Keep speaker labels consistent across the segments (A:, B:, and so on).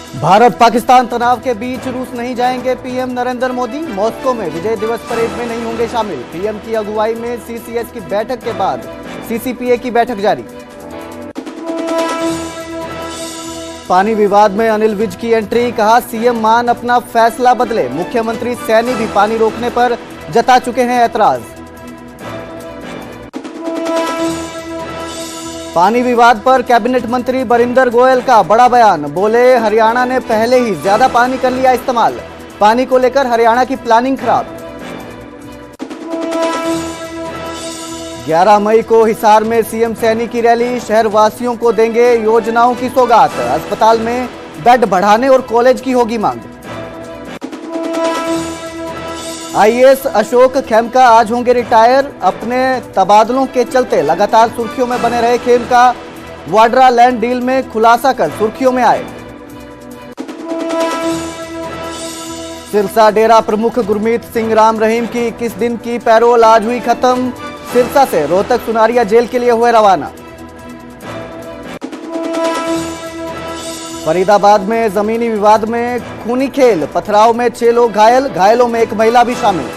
A: भारत पाकिस्तान तनाव के बीच रूस नहीं जाएंगे पीएम नरेंद्र मोदी। मॉस्को में विजय दिवस परेड में नहीं होंगे शामिल। पीएम की अगुवाई में सीसीएस की बैठक के बाद सीसीपीए की बैठक जारी। पानी विवाद में अनिल विज की एंट्री, कहा सीएम मान अपना फैसला बदले। मुख्यमंत्री सैनी भी पानी रोकने पर जता चुके हैं ऐतराज। पानी विवाद पर कैबिनेट मंत्री बरिंदर गोयल का बड़ा बयान, बोले हरियाणा ने पहले ही ज्यादा पानी कर लिया इस्तेमाल। पानी को लेकर हरियाणा की प्लानिंग खराब। 11 मई को हिसार में सीएम सैनी की रैली, शहर वासियों को देंगे योजनाओं की सौगात। अस्पताल में बेड बढ़ाने और कॉलेज की होगी मांग। आईएएस अशोक खेमका आज होंगे रिटायर। अपने तबादलों के चलते लगातार सुर्खियों में बने रहे खेमका, वाड्रा लैंड डील में खुलासा कर सुर्खियों में आए। सिरसा डेरा प्रमुख गुरमीत सिंह राम रहीम की 21 दिन की पैरोल आज हुई खत्म। सिरसा से रोहतक सुनारिया जेल के लिए हुए रवाना। फरीदाबाद में जमीनी विवाद में खूनी खेल, पथराव में 6 लोग घायल, घायलों में एक महिला भी शामिल।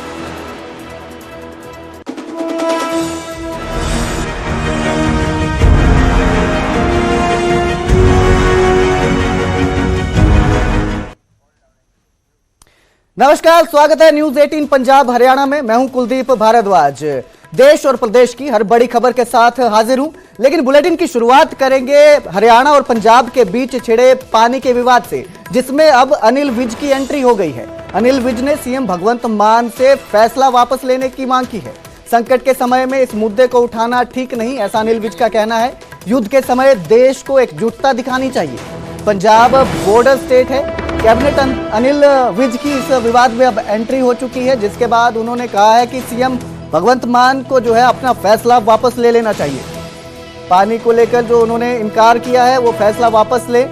A: नमस्कार, स्वागत है न्यूज 18 पंजाब हरियाणा में। मैं हूं कुलदीप भारद्वाज। देश और प्रदेश की हर बड़ी खबर के साथ हाजिर हूं, लेकिन बुलेटिन की शुरुआत करेंगे हरियाणा और पंजाब के बीच छिड़े पानी के विवाद से, जिसमें अब अनिल विज की एंट्री हो गई है। अनिल विज ने सीएम भगवंत मान से फैसला वापस लेने की मांग की है। संकट के समय में इस मुद्दे को उठाना ठीक नहीं, ऐसा अनिल विज का कहना है। युद्ध के समय देश को एकजुटता दिखानी चाहिए। पंजाब बॉर्डर स्टेट है। कैबिनेट अनिल विज की इस विवाद में अब एंट्री हो चुकी है, जिसके बाद उन्होंने कहा है कि सीएम भगवंत मान को जो है अपना फैसला वापस ले लेना चाहिए। पानी को लेकर जो उन्होंने इनकार किया है वो फैसला वापस ले।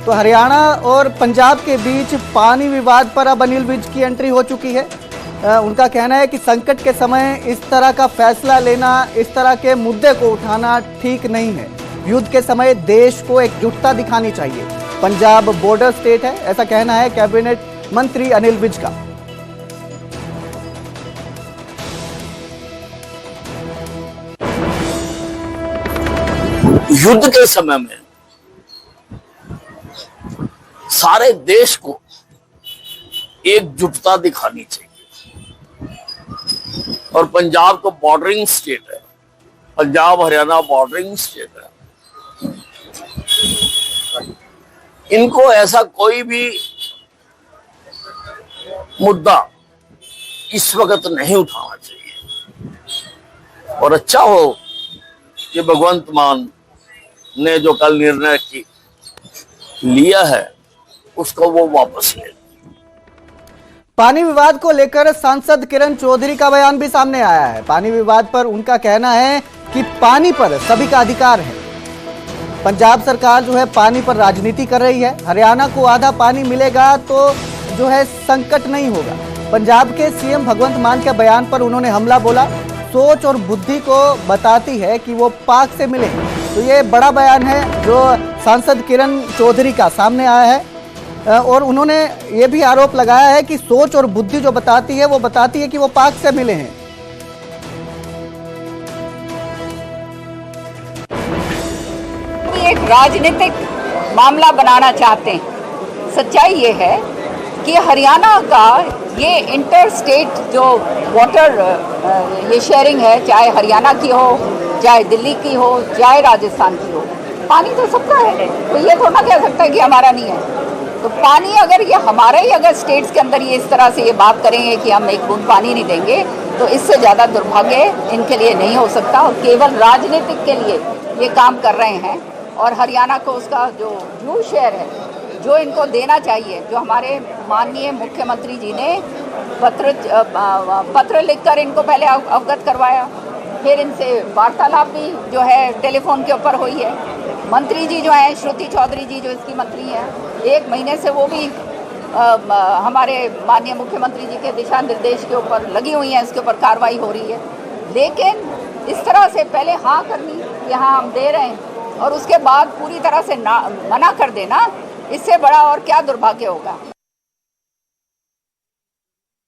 A: तो हरियाणा और पंजाब के बीच पानी विवाद पर अब अनिल विज की एंट्री हो चुकी है। उनका कहना है कि संकट के समय इस तरह का फैसला लेना, इस तरह के मुद्दे को उठाना ठीक नहीं है। युद्ध के समय देश को एकजुटता दिखानी चाहिए। पंजाब बॉर्डर स्टेट है, ऐसा कहना है कैबिनेट मंत्री अनिल विज का।
B: युद्ध के समय में सारे देश को एकजुटता दिखानी चाहिए। और पंजाब तो बॉर्डरिंग स्टेट है, पंजाब हरियाणा बॉर्डरिंग स्टेट है। इनको ऐसा कोई भी मुद्दा इस वक्त नहीं उठाना चाहिए। और अच्छा हो कि भगवंत मान ने जो कल निर्णय लिया है उसको वो वापस ले।
A: पानी विवाद को लेकर सांसद किरण चौधरी का बयान भी सामने आया है। पानी विवाद पर उनका कहना है कि पानी पर सभी का अधिकार है। पंजाब सरकार जो है पानी पर राजनीति कर रही है। हरियाणा को आधा पानी मिलेगा तो जो है संकट नहीं होगा। पंजाब के सीएम भगवंत मान के बयान पर उन्होंने हमला बोला। सोच और बुद्धि को बताती है कि वो पाक से मिले। तो ये बड़ा बयान है जो सांसद किरण चौधरी का सामने आया है। और उन्होंने ये भी आरोप लगाया है कि सोच और बुद्धि जो बताती है वो बताती है कि वो पाक से मिले हैं।
C: एक राजनीतिक मामला बनाना चाहते हैं। सच्चाई ये है कि हरियाणा का ये इंटर स्टेट जो वाटर ये शेयरिंग है, चाहे हरियाणा की हो, चाहे दिल्ली की हो, चाहे राजस्थान की हो, पानी तो सबका है। तो ये थोड़ा कह सकता है कि हमारा नहीं है। तो पानी अगर ये हमारे ही अगर स्टेट्स के अंदर ये इस तरह से ये बात करेंगे कि हम एक बूंद पानी नहीं देंगे, तो इससे ज़्यादा दुर्भाग्य इनके लिए नहीं हो सकता। और केवल राजनीतिक के लिए ये काम कर रहे हैं। और हरियाणा को उसका जो ड्यू शेयर है जो इनको देना चाहिए, जो हमारे माननीय मुख्यमंत्री जी ने पत्र लिखकर इनको पहले अवगत करवाया, फिर इनसे वार्तालाप भी जो है टेलीफोन के ऊपर हुई है। मंत्री जी जो हैं, श्रुति चौधरी जी जो इसकी मंत्री हैं, 1 महीने से वो भी हमारे माननीय मुख्यमंत्री जी के दिशा निर्देश के ऊपर लगी हुई हैं, इसके ऊपर कार्रवाई हो रही है। लेकिन इस तरह से पहले हाँ करनी कि हाँ हम दे रहे हैं और उसके बाद पूरी तरह से मना कर देना, इससे बड़ा और क्या दुर्भाग्य होगा।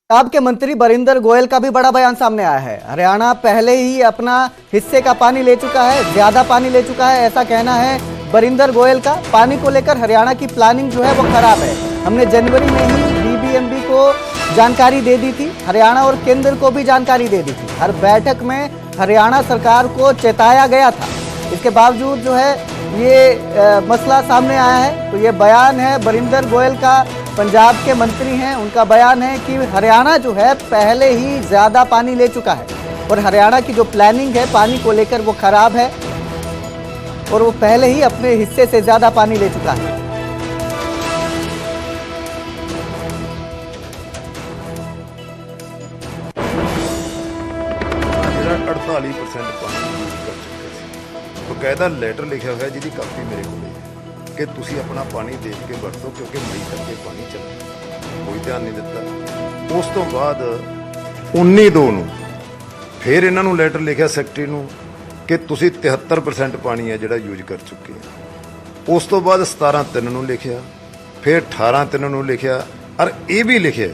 A: पंजाब के मंत्री बरिंदर गोयल का भी बड़ा बयान सामने आया है। हरियाणा पहले ही अपना हिस्से का पानी ले चुका है, ज्यादा पानी ले चुका है, ऐसा कहना है बरिंदर गोयल का। पानी को लेकर हरियाणा की प्लानिंग जो है वो खराब है। हमने जनवरी में ही बीबीएमबी को जानकारी दे दी थी, हरियाणा और केंद्र को भी जानकारी दे दी थी। हर बैठक में हरियाणा सरकार को चेताया गया था, इसके बावजूद जो है ये मसला सामने आया है। तो ये बयान है बरिंदर गोयल का, पंजाब के मंत्री हैं, उनका बयान है कि हरियाणा जो है पहले ही ज्यादा पानी ले चुका है और हरियाणा की जो प्लानिंग है पानी को लेकर वो खराब है और वो पहले ही अपने हिस्से से ज्यादा पानी ले चुका है।
D: 48% ਪਾਣੀ ਯੂਜ਼ ਕਰ ਚੁੱਕੇ ਸੀ। ਬਕਾਇਦਾ ਲੈਟਰ ਲਿਖਿਆ ਹੋਇਆ ਜਿਹਦੀ ਕਾਪੀ ਮੇਰੇ ਕੋਲ ਹੈ ਕਿ ਤੁਸੀਂ ਆਪਣਾ ਪਾਣੀ ਦੇਖ ਕੇ ਵਰਤੋ ਕਿਉਂਕਿ ਮਈ ਤੱਕ ਇਹ ਪਾਣੀ ਚੱਲੇਗਾ। ਕੋਈ ਧਿਆਨ ਨਹੀਂ ਦਿੱਤਾ। ਉਸ ਤੋਂ ਬਾਅਦ 19/2 ਨੂੰ ਫਿਰ ਇਹਨਾਂ ਨੂੰ ਲੈਟਰ ਲਿਖਿਆ ਸੈਕਟਰੀ ਨੂੰ ਕਿ ਤੁਸੀਂ 73% ਪਾਣੀ ਹੈ ਜਿਹੜਾ ਯੂਜ਼ ਕਰ ਚੁੱਕੇ ਹੋ। ਉਸ ਤੋਂ ਬਾਅਦ 17/3 ਨੂੰ ਲਿਖਿਆ, ਫਿਰ 18/3 ਨੂੰ ਲਿਖਿਆ ਔਰ ਇਹ ਵੀ ਲਿਖਿਆ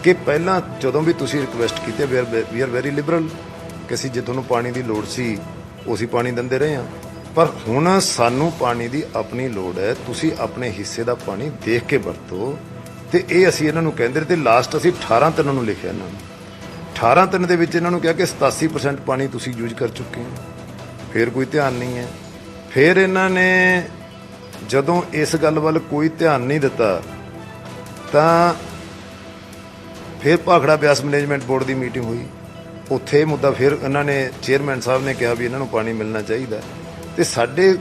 D: ਕਿ ਪਹਿਲਾਂ ਜਦੋਂ ਵੀ ਤੁਸੀਂ ਰਿਕੁਐਸਟ ਕੀਤੀ ਵੀ ਆਰ ਵੈਰੀ ਲਿਬਰਲ ਕਿ ਅਸੀਂ ਜੇ ਤੁਹਾਨੂੰ ਪਾਣੀ ਦੀ ਲੋੜ ਸੀ ਉਹ ਅਸੀਂ ਪਾਣੀ ਦਿੰਦੇ ਰਹੇ ਹਾਂ, ਪਰ ਹੁਣ ਸਾਨੂੰ ਪਾਣੀ ਦੀ ਆਪਣੀ ਲੋੜ ਹੈ, ਤੁਸੀਂ ਆਪਣੇ ਹਿੱਸੇ ਦਾ ਪਾਣੀ ਦੇਖ ਕੇ ਵਰਤੋ। ਤੇ ਇਹ ਅਸੀਂ ਇਹਨਾਂ ਨੂੰ ਕਹਿੰਦੇ ਤੇ ਲਾਸਟ ਅਸੀਂ 18/3 ਨੂੰ ਲਿਖਿਆ ਇਹਨਾਂ ਨੂੰ। 18/3 ਦੇ ਵਿੱਚ ਇਹਨਾਂ ਨੂੰ ਕਿਹਾ ਕਿ 87% ਪਾਣੀ ਤੁਸੀਂ ਯੂਜ਼ ਕਰ ਚੁੱਕੇ ਹੋ। ਫਿਰ ਕੋਈ ਧਿਆਨ ਨਹੀਂ ਹੈ। ਫਿਰ ਇਹਨਾਂ ਨੇ ਜਦੋਂ ਇਸ ਗੱਲ ਵੱਲ ਕੋਈ ਧਿਆਨ ਨਹੀਂ ਦਿੱਤਾ ਤਾਂ ਫਿਰ ਭਾਖੜਾ ਬਿਆਸ ਮੈਨੇਜਮੈਂਟ ਬੋਰਡ ਦੀ ਮੀਟਿੰਗ ਹੋਈ। ਉੱਥੇ ਮੁੱਦਾ ਫਿਰ ਇਹਨਾਂ ਨੇ ਚੇਅਰਮੈਨ ਸਾਹਿਬ ਨੇ ਕਿਹਾ ਵੀ ਇਹਨਾਂ ਨੂੰ ਪਾਣੀ ਮਿਲਣਾ ਚਾਹੀਦਾ ਤੇ ਸਾਡੇ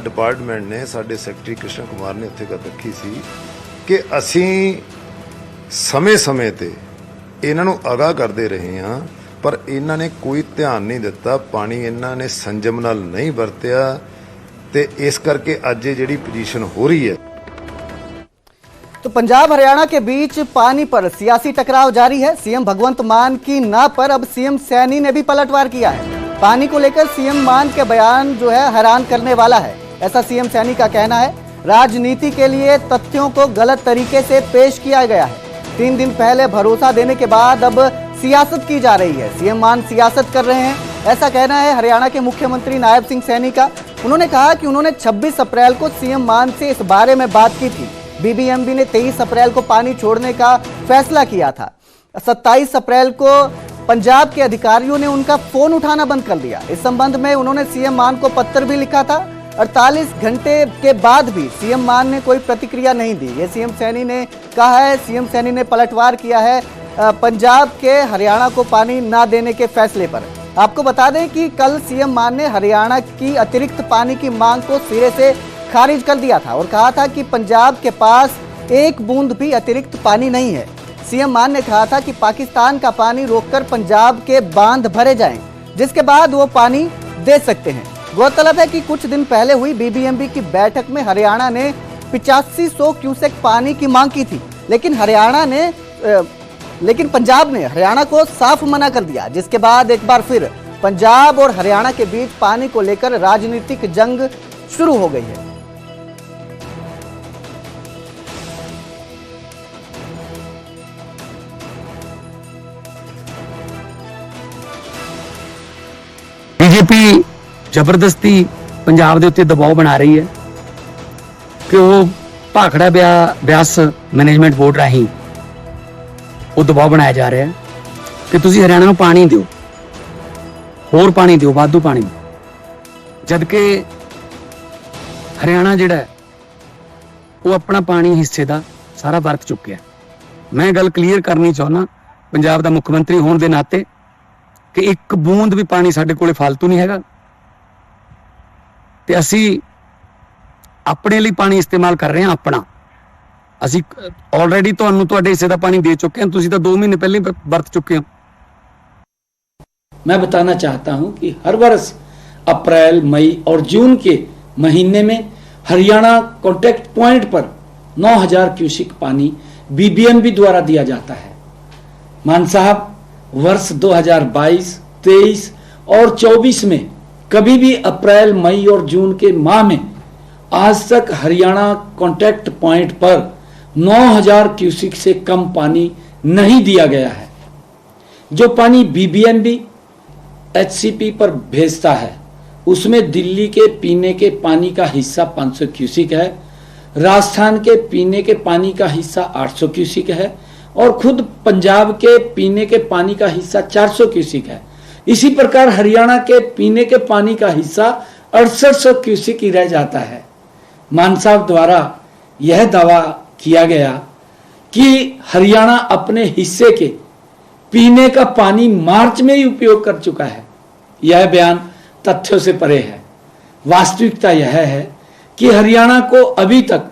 D: ਡਿਪਾਰਟਮੈਂਟ ਨੇ, ਸਾਡੇ ਸੈਕਟਰੀ ਕ੍ਰਿਸ਼ਨ ਕੁਮਾਰ ਨੇ ਉੱਥੇ ਗੱਲ ਰੱਖੀ ਸੀ ਕਿ ਅਸੀਂ ਸਮੇਂ-ਸਮੇਂ ਤੇ ਇਹਨਾਂ ਨੂੰ ਅਗਾਹ ਕਰਦੇ ਰਹੇ ਹਾਂ, ਪਰ ਇਹਨਾਂ ਨੇ ਕੋਈ ਧਿਆਨ ਨਹੀਂ ਦਿੱਤਾ। ਪਾਣੀ ਇਹਨਾਂ ਨੇ ਸੰਜਮ ਨਾਲ ਨਹੀਂ ਵਰਤਿਆ ਤੇ ਇਸ ਕਰਕੇ ਅੱਜ ਇਹ ਜਿਹੜੀ ਪੋਜੀਸ਼ਨ ਹੋ ਰਹੀ है।
A: तो पंजाब हरियाणा के बीच पानी पर सियासी टकराव जारी है। सीएम भगवंत मान की ना पर अब सीएम सैनी ने भी पलटवार किया है। पानी को लेकर सीएम मान के बयान जो है हैरान करने वाला है, ऐसा सीएम सैनी का कहना है। राजनीति के लिए तथ्यों को गलत तरीके से पेश किया गया है। 3 दिन पहले भरोसा देने के बाद अब सियासत की जा रही है। सीएम मान सियासत कर रहे हैं, ऐसा कहना है हरियाणा के मुख्यमंत्री नायब सिंह सैनी का। उन्होंने कहा कि उन्होंने 26 अप्रैल को सीएम मान से इस बारे में बात की थी। बीबीएमबी ने 23 अप्रैल को पानी छोड़ने का फैसला किया था। 27 अप्रैल को पंजाब के अधिकारियों ने उनका फोन उठाना बंद कर दिया। इस संबंध में उन्होंने सीएम मान को पत्र भी लिखा था। 48 घंटे के बाद भी सीएम मान ने कोई प्रतिक्रिया नहीं दी। ये सीएम सैनी ने कहा है। सीएम सैनी ने पलटवार किया है पंजाब के हरियाणा को पानी ना देने के फैसले पर। आपको बता दें कि कल सीएम मान ने हरियाणा की अतिरिक्त पानी की मांग को सिरे से खारिज कर दिया था और कहा था कि पंजाब के पास एक बूंद भी अतिरिक्त पानी नहीं है। सीएम मान ने कहा था कि पाकिस्तान का पानी रोककर पंजाब के बांध भरे जाएं, जिसके बाद वो पानी दे सकते हैं। गौरतलब है कि कुछ दिन पहले हुई बीबीएमबी की बैठक में हरियाणा ने 8500 क्यूसेक पानी की मांग की थी, लेकिन पंजाब ने हरियाणा को साफ मना कर दिया, जिसके बाद एक बार फिर पंजाब और हरियाणा के बीच पानी को लेकर राजनीतिक जंग शुरू हो गई है।
E: बीजेपी जबरदस्ती पंजाब के उत्ते दबाव बना रही है कि वो भाखड़ा ब्यास मैनेजमेंट बोर्ड राही वो दबाव बनाया जा रहा है कि तुसी हरियाणा को पानी दो, होर पानी दो, वाधू पानी, जबकि हरियाणा जिहड़ा वो अपना पानी हिस्से का सारा वरत चुक्या। मैं गल क्लीयर करनी चाहना पंजाब का मुख्यमंत्री होने के नाते कि एक बूंद भी पानी साडे कोले फालतू नहीं हैगा ते असी अपने लिए पानी इस्तेमाल कर रहे हैं। अपना असी ऑलरेडी तुहानू तुहाडे हिस्से का पानी दे चुके हैं, तुसी तो 2 महीने पहले बरत चुके हो।
F: मैं बताना चाहता हूं कि हर वर्ष अप्रैल, मई और जून के महीने में हरियाणा कॉन्टैक्ट पॉइंट पर 9000 क्यूसिक पानी बीबीएमबी द्वारा दिया जाता है। मान साहब, वर्ष 2022, 23 और 24 में कभी भी अप्रैल, मई और जून के माह में आज तक हरियाणा कॉन्टैक्ट पॉइंट पर 9000 क्यूसिक से कम पानी नहीं दिया गया है। जो पानी बीबीएमबी एचसीपी पर भेजता है उसमें दिल्ली के पीने के पानी का हिस्सा 500 क्यूसिक है, राजस्थान के पीने के पानी का हिस्सा 800 क्यूसिक है और खुद पंजाब के पीने के पानी का हिस्सा 400 क्यूसिक है। इसी प्रकार हरियाणा के पीने के पानी का हिस्सा 6800 क्यूसिक ही रह जाता है। मान साहब द्वारा यह दावा किया गया कि हरियाणा अपने हिस्से के पीने का पानी मार्च में ही उपयोग कर चुका है, यह बयान तथ्यों से परे है। वास्तविकता यह है कि हरियाणा को अभी तक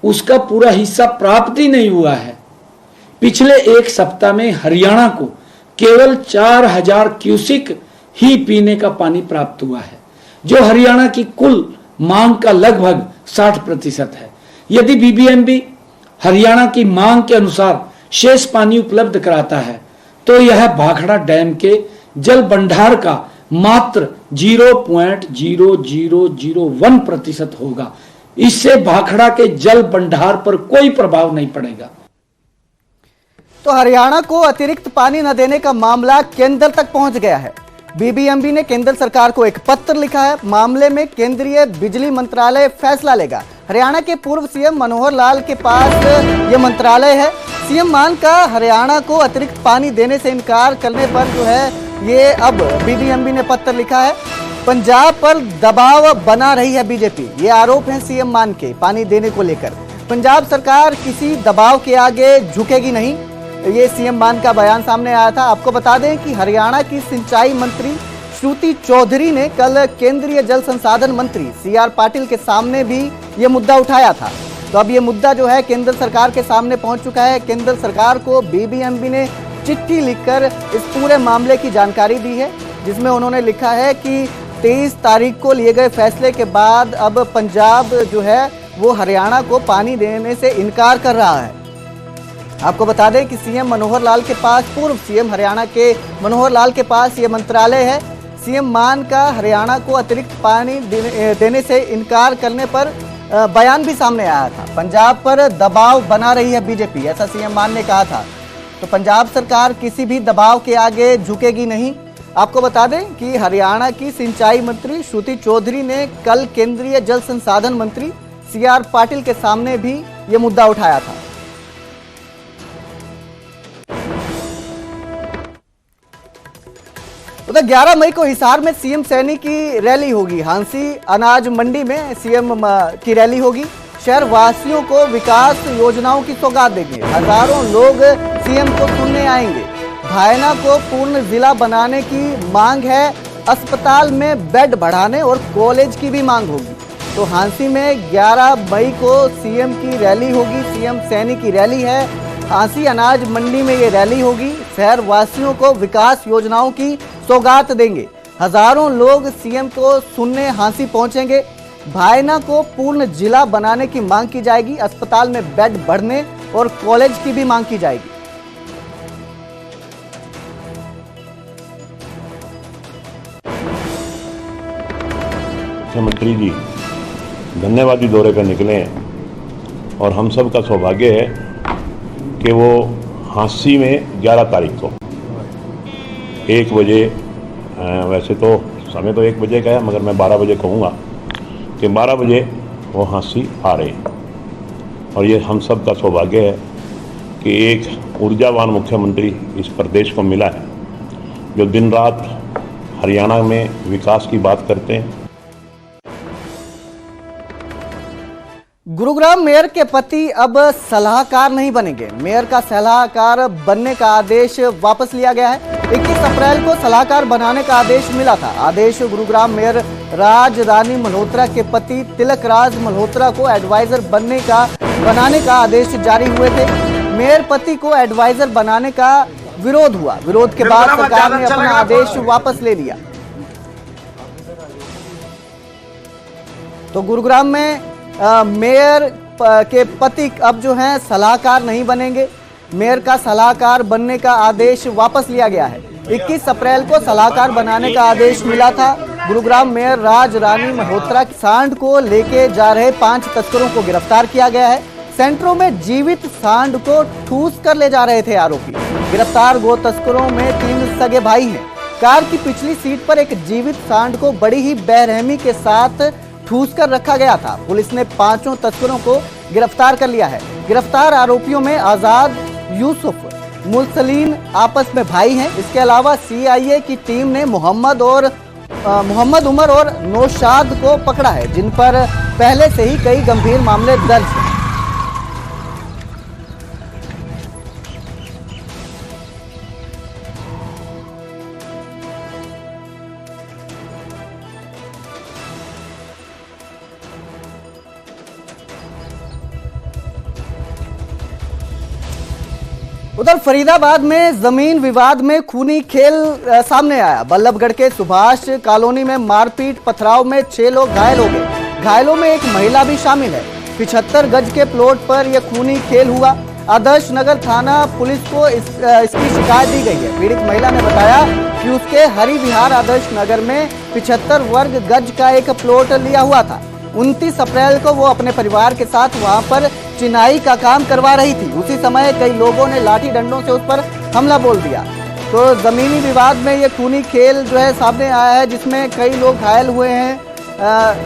F: उसका पूरा हिस्सा प्राप्त ही नहीं हुआ है। पिछले एक सप्ताह में हरियाणा को केवल 4000 क्यूसिक ही पीने का पानी प्राप्त हुआ है, जो हरियाणा की कुल मांग का लगभग 60% है। यदि बीबीएमबी हरियाणा की मांग के अनुसार शेष पानी उपलब्ध कराता है तो यह भाखड़ा डैम के जल भंडार का मात्र 0.0001% होगा। इससे भाखड़ा के जल भंडार पर कोई प्रभाव नहीं पड़ेगा।
A: तो हरियाणा को अतिरिक्त पानी न देने का मामला केंद्र तक पहुंच गया है। बीबीएमबी ने केंद्र सरकार को एक पत्र लिखा है। मामले में केंद्रीय बिजली मंत्रालय फैसला लेगा। हरियाणा के पूर्व सीएम मनोहर लाल के पास यह मंत्रालय है। सीएम मान का हरियाणा को अतिरिक्त पानी देने से इनकार करने पर जो है ये अब बीबीएमबी ने पत्र लिखा है। पंजाब पर दबाव बना रही है बीजेपी, ये आरोप है सीएम मान के पानी देने को लेकर। पंजाब सरकार किसी दबाव के आगे झुकेगी नहीं, ये सीएम मान का बयान सामने आया था। आपको बता दें कि हरियाणा की सिंचाई मंत्री श्रुति चौधरी ने कल केंद्रीय जल संसाधन मंत्री सीआर पाटिल के सामने भी ये मुद्दा उठाया था। तो अब ये मुद्दा जो है केंद्र सरकार के सामने पहुंच चुका है। केंद्र सरकार को बीबीएमबी ने चिट्ठी लिखकर इस पूरे मामले की जानकारी दी है, जिसमें उन्होंने लिखा है कि 23 तारीख को लिए गए फैसले के बाद अब पंजाब जो है वो हरियाणा को पानी देने से इनकार कर रहा है। आपको बता दें कि सीएम मनोहर लाल के पास, पूर्व सीएम हरियाणा के मनोहर लाल के पास ये मंत्रालय है। सीएम मान का हरियाणा को अतिरिक्त पानी देने से इनकार करने पर बयान भी सामने आया था। पंजाब पर दबाव बना रही है बीजेपी, ऐसा सीएम मान ने कहा था। तो पंजाब सरकार किसी भी दबाव के आगे झुकेगी नहीं। आपको बता दें कि हरियाणा की सिंचाई मंत्री श्रुति चौधरी ने कल केंद्रीय जल संसाधन मंत्री सीआर पाटिल के सामने भी ये मुद्दा उठाया था। तो 11 मई को हिसार में सीएम सैनी की रैली होगी। हांसी अनाज मंडी में सीएम की रैली होगी। शहर वासियों को विकास योजनाओं की सौगात देंगे। हजारों लोग सीएम को सुनने आएंगे। भायना को पूर्ण जिला बनाने की मांग है। अस्पताल में बेड बढ़ाने और कॉलेज की भी मांग होगी। तो हांसी में 11 मई को सीएम की रैली होगी। सीएम सैनी की रैली है। हांसी अनाज मंडी में ये रैली होगी। शहर वासियों को विकास योजनाओं की सौगात देंगे। हजारों लोग सीएम को सुनने हांसी पहुंचेंगे। भायना को पूर्ण जिला बनाने की मांग की जाएगी। अस्पताल में बेड बढ़ने और कॉलेज की भी मांग की जाएगी।
G: मुख्यमंत्री जी धन्यवादी दौरे पर निकले हैं और हम सब का सौभाग्य है कि वो हांसी में 11 तारीख को 1 बजे, वैसे तो समय तो 1 बजे का है मगर मैं 12 बजे कहूँगा कि 12 बजे वो हांसी आ रहे हैं। और ये हम सब का सौभाग्य है कि एक ऊर्जावान मुख्यमंत्री इस प्रदेश को मिला है जो दिन रात हरियाणा में विकास की बात करते हैं।
A: गुरुग्राम मेयर के पति अब सलाहकार नहीं बनेंगे। मेयर का सलाहकार बनने का आदेश वापस लिया गया है। 21 अप्रैल को सलाहकार बनाने का आदेश मिला था। आदेश गुरुग्राम मेयर राज रानी मल्होत्रा के पति तिलक राज मल्होत्रा को एडवाइजर बनाने का आदेश जारी हुए थे। मेयर पति को एडवाइजर बनाने का विरोध हुआ। विरोध के बाद सरकार ने अपना आदेश वापस ले लिया। तो गुरुग्राम में मेयर के पति अब जो हैं सलाहकार नहीं बनेंगे। मेयर का सलाहकार बनने का आदेश वापस लिया गया है। 21 अप्रैल को सलाहकार बनाने का आदेश मिला था। गुरुग्राम मेयर राज रानी मल्होत्रा सांड को लेके जा रहे 5 तस्करों को गिरफ्तार किया गया है। सेंटरों में जीवित सांड को ठूस कर ले जा रहे थे आरोपी। गिरफ्तार गो तस्करों में 3 सगे भाई हैं। कार की पिछली सीट पर एक जीवित सांड को बड़ी ही बेरहमी के साथ ठूस कर रखा गया था। पुलिस ने 5 तस्करों को गिरफ्तार कर लिया है। गिरफ्तार आरोपियों में आजाद, यूसुफ, मुसलीन आपस में भाई हैं। इसके अलावा सीआईए की टीम ने मोहम्मद उमर और नौशाद को पकड़ा है, जिन पर पहले से ही कई गंभीर मामले दर्ज हैं। उधर फरीदाबाद में जमीन विवाद में खूनी खेल सामने आया। बल्लभगढ़ के सुभाष कॉलोनी में मारपीट पथराव में 6 लोग घायल हो गए। घायलों में एक महिला भी शामिल है। 75 गज के प्लॉट पर यह खूनी खेल हुआ। आदर्श नगर थाना पुलिस को इसकी शिकायत दी गई है। पीड़ित महिला ने बताया कि उसके हरि विहार आदर्श नगर में 75 वर्ग गज का एक प्लॉट लिया हुआ था। 29 अप्रैल को वो अपने परिवार के साथ वहां पर चिनाई का काम करवा रही थी। उसी समय कई लोगों ने लाठी डंडों से उस पर हमला बोल दिया। तो जमीनी विवाद में ये खूनी खेल जो है सामने आया है, जिसमें कई लोग घायल हुए हैं।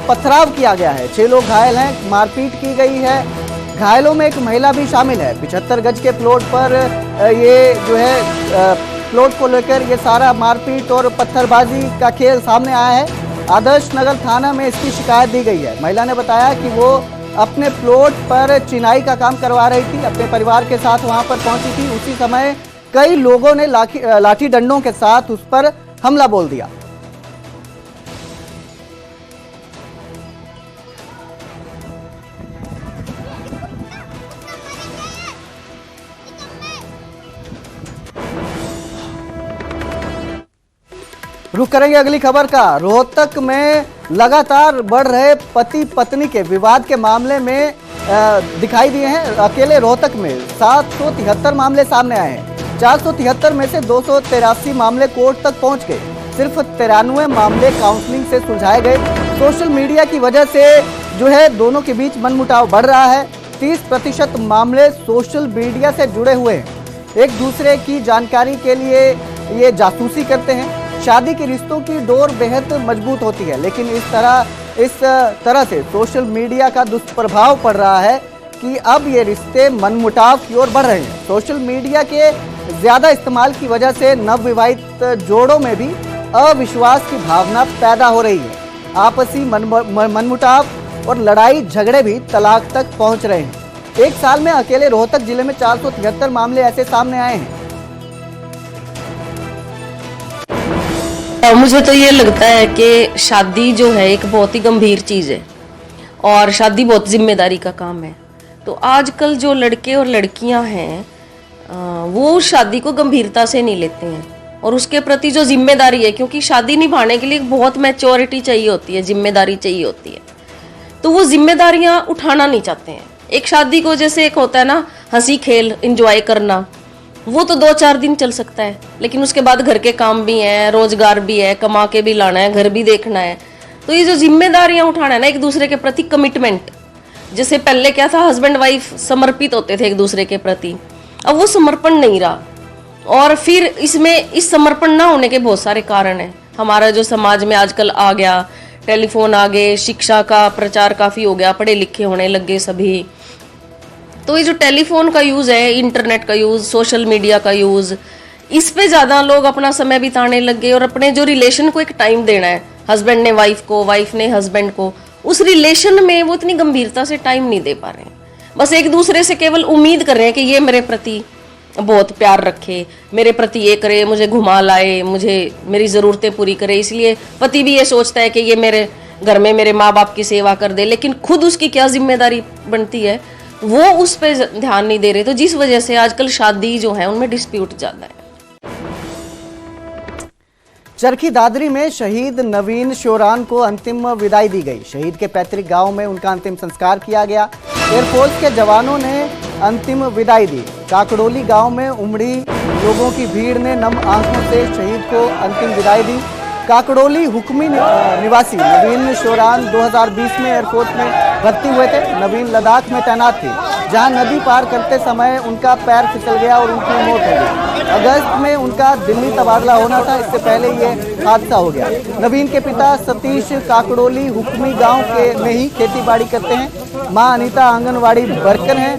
A: पथराव किया गया है, 6 लोग घायल हैं, मारपीट की गई है। घायलों में एक महिला भी शामिल है। 75 गज के प्लॉट पर ये जो है प्लॉट को लेकर ये सारा मारपीट और पत्थरबाजी का खेल सामने आया है। आदर्श नगर थाना में इसकी शिकायत दी गई है। महिला ने बताया कि वो अपने प्लॉट पर चिनाई का काम करवा रही थी, अपने परिवार के साथ वहां पर पहुंची थी। उसी समय कई लोगों ने लाठी डंडों के साथ उस पर हमला बोल दिया। रुक करेंगे अगली खबर का। रोहतक में लगातार बढ़ रहे पति पत्नी के विवाद के मामले में दिखाई दिए हैं। अकेले रोहतक में 773 मामले सामने आए हैं। 473 में से 283 मामले कोर्ट तक पहुंच गए। सिर्फ 93 मामले काउंसलिंग से सुलझाए गए। सोशल मीडिया की वजह से जो है दोनों के बीच मनमुटाव बढ़ रहा है। 30% मामले सोशल मीडिया से जुड़े हुए हैं। एक दूसरे की जानकारी के लिए ये जासूसी करते हैं। शादी के रिश्तों की डोर बेहद मजबूत होती है, लेकिन इस तरह से सोशल मीडिया का दुष्प्रभाव पड़ रहा है कि अब ये रिश्ते मनमुटाव की ओर बढ़ रहे हैं। सोशल मीडिया के ज्यादा इस्तेमाल की वजह से नवविवाहित जोड़ों में भी अविश्वास की भावना पैदा हो रही है। आपसी मनमुटाव और लड़ाई झगड़े भी तलाक तक पहुंच रहे हैं। एक साल में अकेले रोहतक जिले में 473 मामले ऐसे सामने आए हैं।
H: मुझे तो ये लगता है कि शादी जो है एक बहुत ही गंभीर चीज़ है और शादी बहुत जिम्मेदारी का काम है। तो आजकल जो लड़के और लड़कियां हैं वो शादी को गंभीरता से नहीं लेते हैं और उसके प्रति जो जिम्मेदारी है, क्योंकि शादी निभाने के लिए बहुत मैच्योरिटी चाहिए होती है, जिम्मेदारी चाहिए होती है, तो वो जिम्मेदारियां उठाना नहीं चाहते हैं। एक शादी को जैसे एक होता है ना हंसी खेल एंजॉय करना, वो तो 2-4 दिन चल सकता है, लेकिन उसके बाद घर के काम भी हैं, रोजगार भी है, कमा के भी लाना है, घर भी देखना है। तो ये जो जिम्मेदारियां उठाना है ना, एक दूसरे के प्रति कमिटमेंट, जैसे पहले क्या था हस्बैंड वाइफ समर्पित होते थे एक दूसरे के प्रति, अब वो समर्पण नहीं रहा। और फिर इसमें इस समर्पण ना होने के बहुत सारे कारण हैं। हमारा जो समाज में आजकल आ गया, टेलीफोन आ गए, शिक्षा का प्रचार काफ़ी हो गया, पढ़े लिखे होने लग गए सभी। तो ये जो टेलीफोन का यूज़ है, इंटरनेट का यूज़, सोशल मीडिया का यूज़, इस पे ज़्यादा लोग अपना समय बिताने लग गए और अपने जो रिलेशन को एक टाइम देना है, हस्बैंड ने वाइफ को, वाइफ ने हस्बैंड को, उस रिलेशन में वो इतनी गंभीरता से टाइम नहीं दे पा रहे हैं। बस एक दूसरे से केवल उम्मीद कर रहे हैं कि ये मेरे प्रति बहुत प्यार रखे, मेरे प्रति ये करे, मुझे घुमा लाए, मुझे मेरी ज़रूरतें पूरी करे। इसलिए पति भी ये सोचता है कि ये मेरे घर में मेरे माँ बाप की सेवा कर दे, लेकिन खुद उसकी क्या जिम्मेदारी बनती है वो उस पर ध्यान नहीं दे रहे। तो जिस वजह से आजकल शादी जो है उनमें डिस्प्यूट ज़्यादा है।
A: चरखी दादरी में शहीद नवीन शोरान को अंतिम विदाई दी गई। शहीद के पैतृक गांव में उनका अंतिम संस्कार किया गया। एयरफोर्स के जवानों ने अंतिम विदाई दी। काकड़ोली गांव में उमड़ी लोगों की भीड़ ने नम आंखों से शहीद को अंतिम विदाई दी। काकड़ोली हुक्मी निवासी नवीन शोरान 2020 में एयरफोर्स में भर्ती हुए थे। नवीन लद्दाख में तैनात थे, जहां नदी पार करते समय उनका पैर फिसल गया और उनकी मौत हो गई। अगस्त में उनका दिल्ली तबादला होना था, इससे पहले ये हादसा हो गया। नवीन के पिता सतीश काकड़ोली हुक्मी गांव में ही खेती बाड़ी करते हैं। मां अनीता आंगनवाड़ी वर्कर हैं।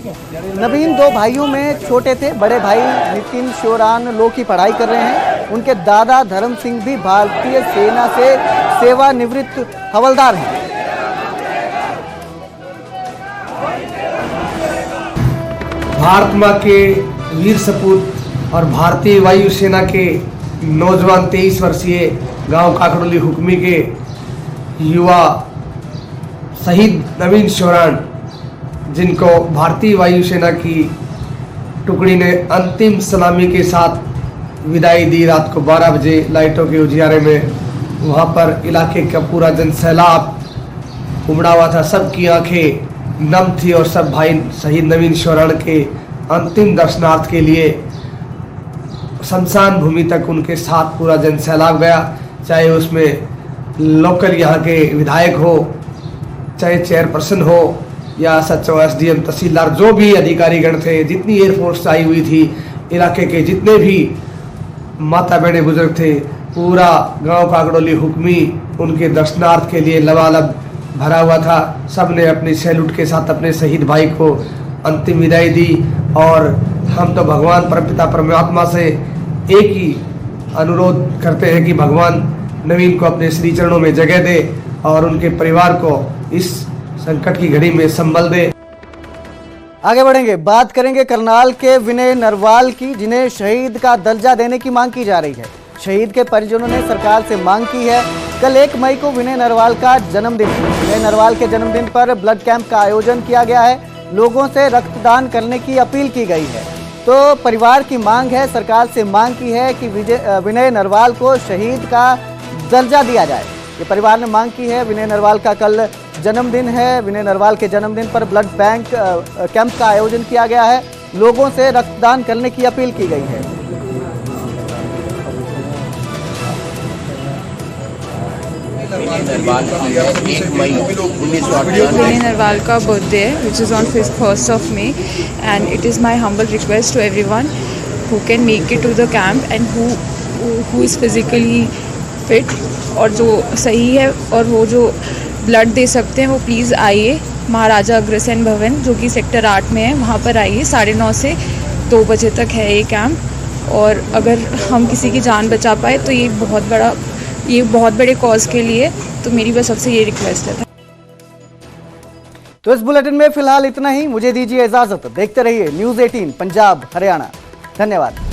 A: नवीन 2 भाइयों में छोटे थे। बड़े भाई नितिन शोरान लॉ की पढ़ाई कर रहे हैं। उनके दादा धर्म सिंह भी भारतीय सेना से सेवानिवृत्त हवलदार हैं।
I: भारत माँ के वीर सपूत और भारतीय वायुसेना के नौजवान 23 वर्षीय गांव काकड़ोली हुक्मी के युवा शहीद नवीन शोरान, जिनको भारतीय वायुसेना की टुकड़ी ने अंतिम सलामी के साथ विदाई दी रात को 12 बजे लाइटों के उजियारे में। वहाँ पर इलाके का पूरा जनसैलाब उमड़ा हुआ था, सबकी आंखें नम थी और सब भाई शहीद नवीन शोरान के अंतिम दर्शनार्थ के लिए शमशान भूमि तक उनके साथ पूरा जनसैलाब गया। चाहे उसमें लोकल यहाँ के विधायक हो, चाहे चेयरपर्सन हो या सचो SDM तहसीलदार, जो भी अधिकारीगण थे, जितनी एयरफोर्स आई हुई थी, इलाके के जितने भी माता बहने बुजुर्ग थे, पूरा गांव काकड़ोली हुक्मी उनके दर्शनार्थ के लिए लबालब भरा हुआ था। सब ने अपनी सैल्यूट के साथ अपने शहीद भाई को अंतिम विदाई दी। और हम तो भगवान परमपिता परमात्मा से एक ही अनुरोध करते हैं कि भगवान नवीन को अपने श्री चरणों में जगह दे और उनके परिवार को इस संकट की घड़ी में संभल दे।
A: आगे बढ़ेंगे, बात करेंगे करनाल के विनय नरवाल की, जिन्हें शहीद का दर्जा देने की मांग की जा रही है। शहीद के परिजनों ने सरकार से मांग की है। कल 1 मई को विनय नरवाल का जन्मदिन है। विनय नरवाल के जन्मदिन पर ब्लड कैंप का आयोजन किया गया है। लोगों से रक्तदान करने की अपील की गई है। तो परिवार की मांग है, सरकार से मांग की है कि विनय नरवाल को शहीद का दर्जा दिया जाए। ये परिवार ने मांग की है। विनय नरवाल का कल जन्मदिन है। विनय नरवाल के जन्मदिन पर ब्लड बैंक कैंप का आयोजन किया गया है। लोगों से रक्तदान करने की अपील की गई है।
J: विनय नरवाल का बर्थडे है, which is on 1st of May, and it is my humble request to everyone who can make it to the camp and who is physically fit और जो सही है और वो जो ब्लड दे सकते हैं वो प्लीज़ आइए। महाराजा अग्रसेन भवन जो कि सेक्टर 8 में है, वहाँ पर आइए। 9:30 से 2 बजे तक है ये कैंप। और अगर हम किसी की जान बचा पाए तो ये बहुत बड़े कॉज के लिए, तो मेरी बस सबसे ये रिक्वेस्ट है।
A: तो इस बुलेटिन में फिलहाल इतना ही। मुझे दीजिए इजाजत। देखते रहिए न्यूज़ 18 पंजाब हरियाणा। धन्यवाद।